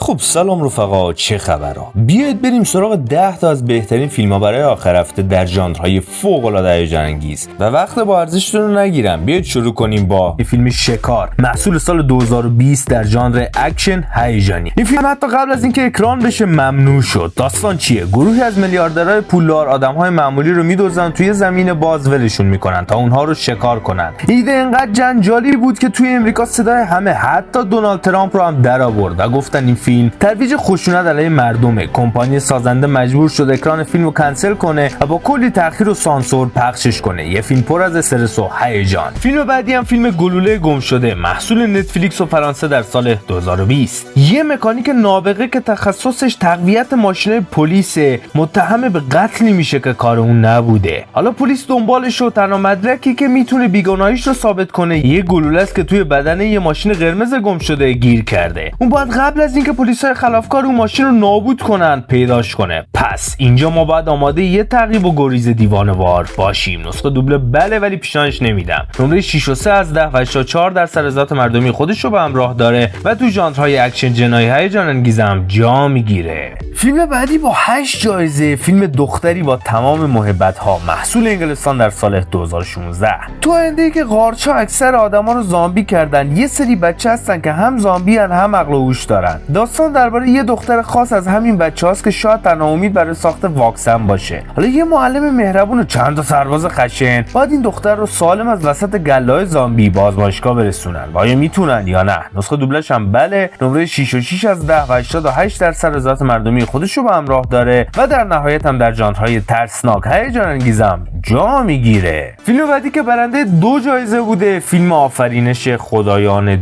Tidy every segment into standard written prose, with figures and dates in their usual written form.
خب سلام رفقا، چه خبرها؟ بیایید بریم سراغ 10 تا از بهترین فیلم‌ها برای آخر هفته در ژانرهای فوق‌العاده هیجان انگیز. و وقت با ارزشتون رو نگیرم، بیایید شروع کنیم با فیلم شکار، محصول سال 2020 در ژانر اکشن هیجانی. این فیلم حتی قبل از اینکه اکران بشه ممنوع شد. داستان چیه؟ گروهی از میلیاردرهای پولدار آدم‌های معمولی رو می‌دزدن توی زمین باز ولشون می‌کنن تا اونها رو شکار کنن. ایده اینقدر جنجالی بود که توی امریکا صدای همه، حتی دونالد ترامپ رو هم درآورد و گفتن این فیلم ترویج خشونت علیه مردمه. کمپانی سازنده مجبور شد اکران فیلم رو کنسل کنه و با کلی تأخیر و سانسور پخشش کنه. یه فیلم پر از استرس و هیجان. فیلم بعدی هم فیلم گلوله گم شده، محصول نتفلیکس و فرانسه در سال 2020. یه مکانیک نابغه که تخصصش تقویت ماشینای پلیس متهم به قتلی میشه که کار اون نبوده. حالا پلیس دنبالش و تنها مدرکی که میتونه بیگناهیش رو ثابت کنه یه گلوله است که توی بدن یه ماشین قرمز گم شده گیر کرده. اون باید قبل از اینکه پلیسای خلافکار اون ماشین رو نابود کنن پیداش کنه. پس اینجا ما باید آماده یه تعقیب و گریز دیوانه‌وار باشیم. نسخه دوبله بله، ولی پیشنهادش نمیدم. نمره 6.3 از 10 و 4 در سر ذات مردمی خودش رو به همراه داره و تو ژانرهای اکشن جنایی هیجان انگیزم جا میگیره. فیلم بعدی با 8 جایزه، فیلم دختری با تمام محبت‌ها، محصول انگلستان در سال 2016. تو آینده‌ای که قارچ‌ها اکثر آدما رو زامبی کردن، یه سری بچه هستن که هم زامبی ان هم عقل و هوش دارن. داستان درباره یه دختر خاص از همین بچه‌هاست که شاید تنها امید برای ساخت واکسن باشه. حالا یه معلم مهربون و چند تا سرباز خشن باید این دختر رو سالم از وسط گله‌های زامبی به آزمایشگاه برسونن. آیا میتونن یا نه؟ نسخه دوبلش هم بله، نمره 6.6 از 10 و 88 در سر ذات مردمی خودش رو به همراه داره و در نهایت هم در ژانرهای ترسناک هیجان انگیزم جا میگیره. فیلم بعدی که برنده 2 جایزه بوده، فیلم آفرینش خدایان 2،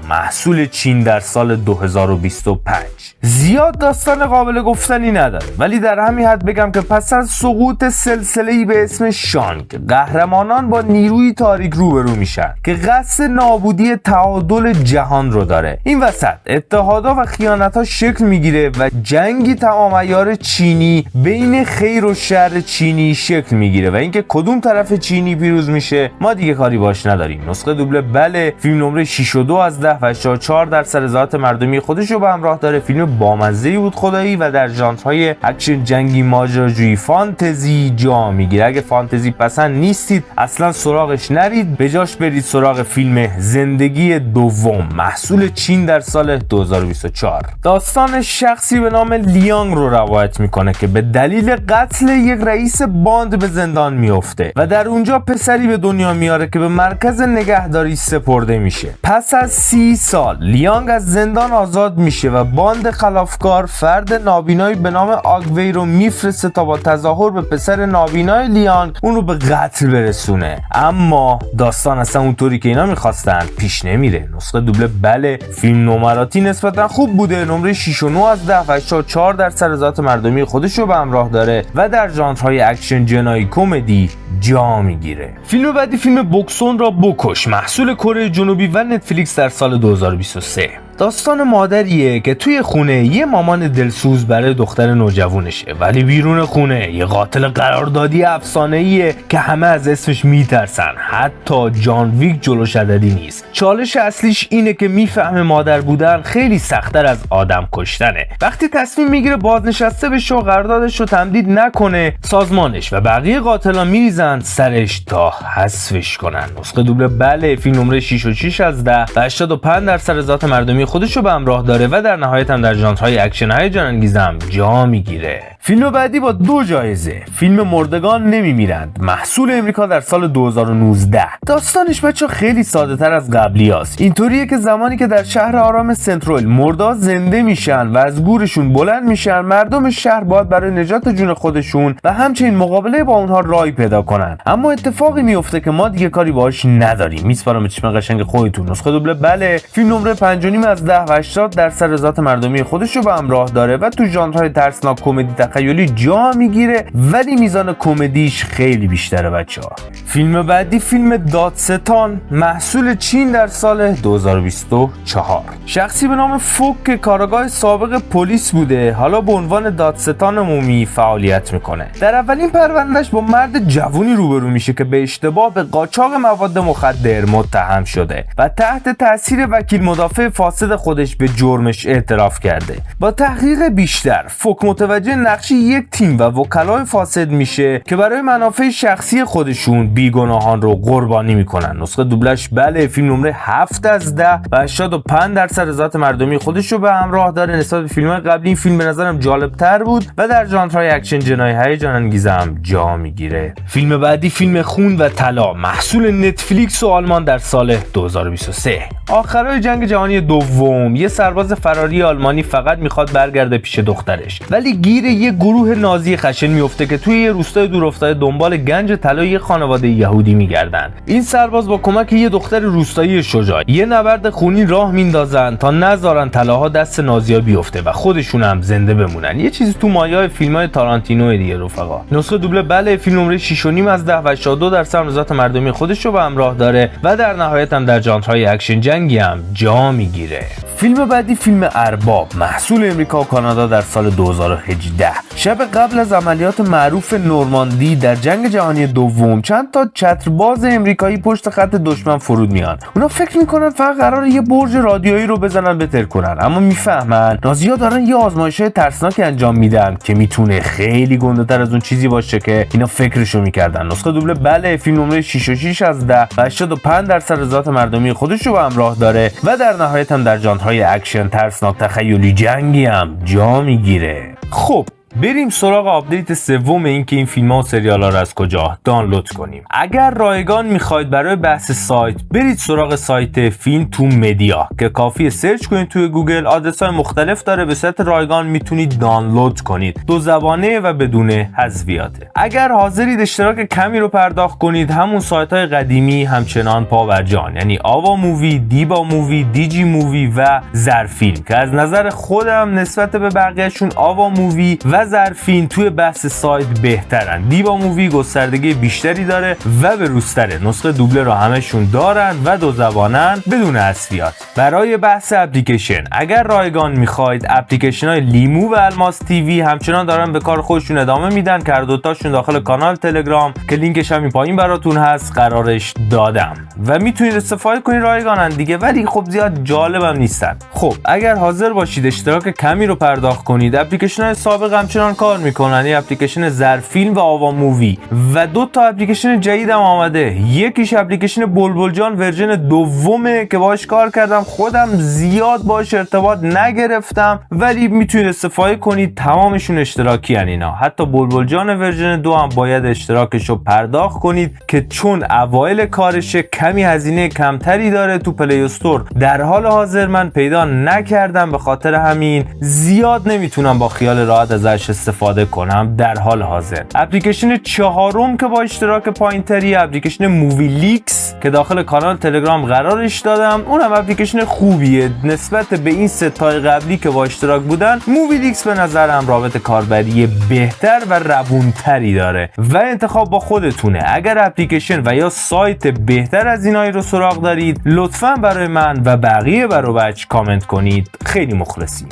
محصول چین در سال 2025. زیاد داستان قابل گفتنی نداره، ولی در همین حد بگم که پس از سقوط سلسله‌ای به اسم شانگ، قهرمانان با نیروی تاریک روبرو میشن که قصد نابودی تعادل جهان رو داره. این وسط اتحادها و خیانت‌ها شکل میگیره و جنگی تمام عیار چینی بین خیر و شر چینی شکل میگیره و اینکه کدوم طرف چینی پیروز میشه ما دیگه کاری باش نداریم. نسخه دوبله بله، فیلم نمره 6.2 از 10 و 4 در سر ذات مردمی خودش رو به همراه داره. فیلم بامزه‌ای بود خدایی و در ژانرهای اکشن جنگی ماجراجویی فانتزی جا میگیره. اگه فانتزی پسند نیستید اصلا سراغش نرید، به جاش برید سراغ فیلم زندگی دوم، محصول چین در سال 2024. داستان شخصی به نام لیانگ رو روایت میکنه که به دلیل قتل یک رئیس باند به زندان میفته و در اونجا پسری به دنیا میاره که به مرکز نگهداری سپرده میشه. پس از 30 سال لیانگ از زندان آزاد میشه و باند خلافکار فرد نابینایی به نام آگوی رو میفرسته تا با تظاهر به پسر نابینای لیانگ اون رو به قتل برسونه. اما داستان اصلا اونطوری که اینا میخواستن پیش نمیره. نسخه دوبله بله، فیلم نمراتی نسبتا خوب بوده، نمره 6.9 از 10 و 4 در سر ذات مردمی خودش رو به همراه داره و در ژانرهای اکشن جنایی کمدی جا میگیره. فیلم بعدی فیلم بوکسون را بکش، محصول کره جنوبی و نتفلیکس در سال 2023. داستان مادریه که توی خونه یه مامان دلسوز برای دختر نوجوانشه، ولی بیرون خونه یه قاتل قراردادی افسانه‌ایه که همه از اسمش میترسن، حتی جان ویک جلوش عددی نیست. چالش اصلیش اینه که میفهمه مادر بودن خیلی سخت‌تر از آدم کشتنه. وقتی تصمیم میگیره بازنشسته بشه و قراردادش رو تمدید نکنه، سازمانش و بقیه قاتلا میریزن سرش تا حذفش کنن. نسخه دوبله بله، فیلم نمره 6.6 از 10 و 85 در سر ذات مردمی خودش رو به همراه داره و در نهایت هم در ژانرهای اکشن هیجان انگیزم جا میگیره. فیلم بعدی با 2 جایزه، فیلم مردگان نمیمیرند، محصول امریکا در سال 2019. داستانش بچه خیلی ساده تر از قبلی هست. اینطوریه که زمانی که در شهر آرام سنترال مردا زنده میشن و از گورشون بلند میشن، مردم شهر باید برای نجات جون خودشون و همچنین مقابله با اونها رای پیدا کنن. اما اتفاقی میفته که ما دیگه کاری باهاش نداریم. میسپارم به چشم قشنگ خودتون. نسخه دوبله بله، فیلم نمره 5.5 از 10 و 80 در سر ذات مردمی خودش رو به همراه داره و تو ژانرهای ترسناک کمدی تخیلی جا میگیره، ولی میزان کمدیش خیلی بیشتره بچه‌ها. فیلم بعدی فیلم دادستان محصول چین در سال 2024. شخصی به نام فوک که کارآگاه سابق پلیس بوده حالا به عنوان دادستان عمومی فعالیت میکنه. در اولین پروندهش با مرد جوونی روبرو میشه که به اشتباه به قاچاق مواد مخدر متهم شده و تحت تاثیر وکیل مدافع فاسد خودش به جرمش اعتراف کرده. با تحقیق بیشتر فوک متوجه نقش یک تیم و وکلای فاسد میشه که برای منافع شخصی خودشون بیگناهان رو قربانی میکنن. نسخه دوبلش بله فیلم نمره 7 از 10 و 85% رضایت مردمی خودش رو به همراه داره. نسبت به فیلم‌های قبلی این فیلم به نظرم جالب‌تر بود و در ژانرهای اکشن جنایی هیجان انگیزم جا میگیره. فیلم بعدی فیلم خون و طلا محصول نتفلیکس و آلمان در سال 2023. آخرای جنگ جهانی دوم یه سرباز فراری آلمانی فقط میخواد برگرده پیش دخترش ولی گیر یه گروه نازی خشن میفته که توی یه روستای دورافتاده دنبال گنج طلای خانواده یهودی میگردن. این سرباز با کمک یه دختر روستایی شجاع یه نبرد خونی راه میندازن تا نذارن طلاها دست نازی‌ها بیفته و خودشون هم زنده بمونن. یه چیزی تو مایه‌های فیلم‌های تارانتینو دیگه رفقا. نسخه دوبله بله فیلم نمره 6.5 از 10 و 82% رضایت مردمی خودش رو به همراه داره و در نهایت هم در ژانرهای اکشن جنگی هم جا میگیره. فیلم بعدی فیلم ارباب محصول امریکا و کانادا در سال 2018. شب قبل از عملیات معروف نورماندی در جنگ جهانی دوم چند تا چترباز امریکایی پشت خط دشمن فرود میان. اونا فکر میکنن فقط قراره یه برج رادیویی رو بزنن بتر کنن اما میفهمن نازی‌ها دارن یه آزمایش‌های ترسناک انجام میدن که میتونه خیلی گنده‌تر از اون چیزی باشه که اینا فکرشو میکردن. نسخه دوبله بله فیلم نمره 6.6 از 10 و 85% رضایت مردمی خودش رو به همراه داره و در نهایت هم در ژانرهای اکشن ترسناک تخیلی جنگی هم جا میگیره. خب بریم سراغ آپدیت سوم این که این فیلم‌ها و سریال‌ها رو از کجا دانلود کنیم. اگر رایگان می‌خواید برای بحث سایت برید سراغ سایت فیلم تو مدیا که کافیه سرچ کنید توی گوگل. آدرس‌های مختلف داره، به صورت رایگان میتونید دانلود کنید. دو زبانه و بدون حذفیاته. اگر حاضرید اشتراک کمی رو پرداخت کنید همون سایت‌های قدیمی همچنان پاورجان یعنی آوا مووی، دیبا مووی، دیجی مووی و زرفیلم که از نظر خودم نسبت به بقیه‌شون آوا مووی و زرفین توی بحث سایت بهترن. دیبا مووی گستردگی بیشتری داره و به روزتره. نسخه دوبله رو همشون دارن و دو زبانن بدون حذفیات. برای بحث اپلیکیشن اگر رایگان میخواید اپلیکیشن های لیمو و الماس تیوی همچنان دارن به کار خودشون ادامه میدن که هر دوتاشون داخل کانال تلگرام که لینکش هم این پایین براتون هست قرارش دادم و میتونید استفاده کنید. رایگانن دیگه ولی خب زیاد جالبم نیستن. خب اگر حاضر باشید اشتراک کمی رو پرداخت کنید اپلیکیشن های سابق همچنان کار میکنن. یه اپلیکیشن زرفیلم و آوا مووی و دو تا اپلیکیشن جدید هم آمده. یکیش اپلیکیشن بلبل جان ورژن دومه که باهاش کار کردم خودم زیاد باهاش ارتباط نگرفتم ولی میتونید استفاده کنید. تمامشون اشتراکی ان اینا. حتی بلبل جان ورژن 2 هم باید اشتراکشو پرداخت کنید که چون اوایل کارشه کمی هزینه کمتری داره تو پلی استور. در حال حاضر من پیدا نکردم به خاطر همین زیاد نمیتونم با خیال راحت ازش استفاده کنم. در حال حاضر اپلیکیشن چهارم که با اشتراک پایینتری اپلیکیشن مووی لیکس که داخل کانال تلگرام قرارش دادم. اونم اپلیکیشن خوبیه نسبت به این سه تا قبلی که با اشتراک بودن. مووی لیکس به نظرم رابط کاربری بهتر و روونتری داره و انتخاب با خودتونه. اگر اپلیکیشن و یا سایت بهتر از اینایی رو سراغ دارید لطفاً برای من و بقیه برو بچ کامنت کنید. خیلی مخلصیم.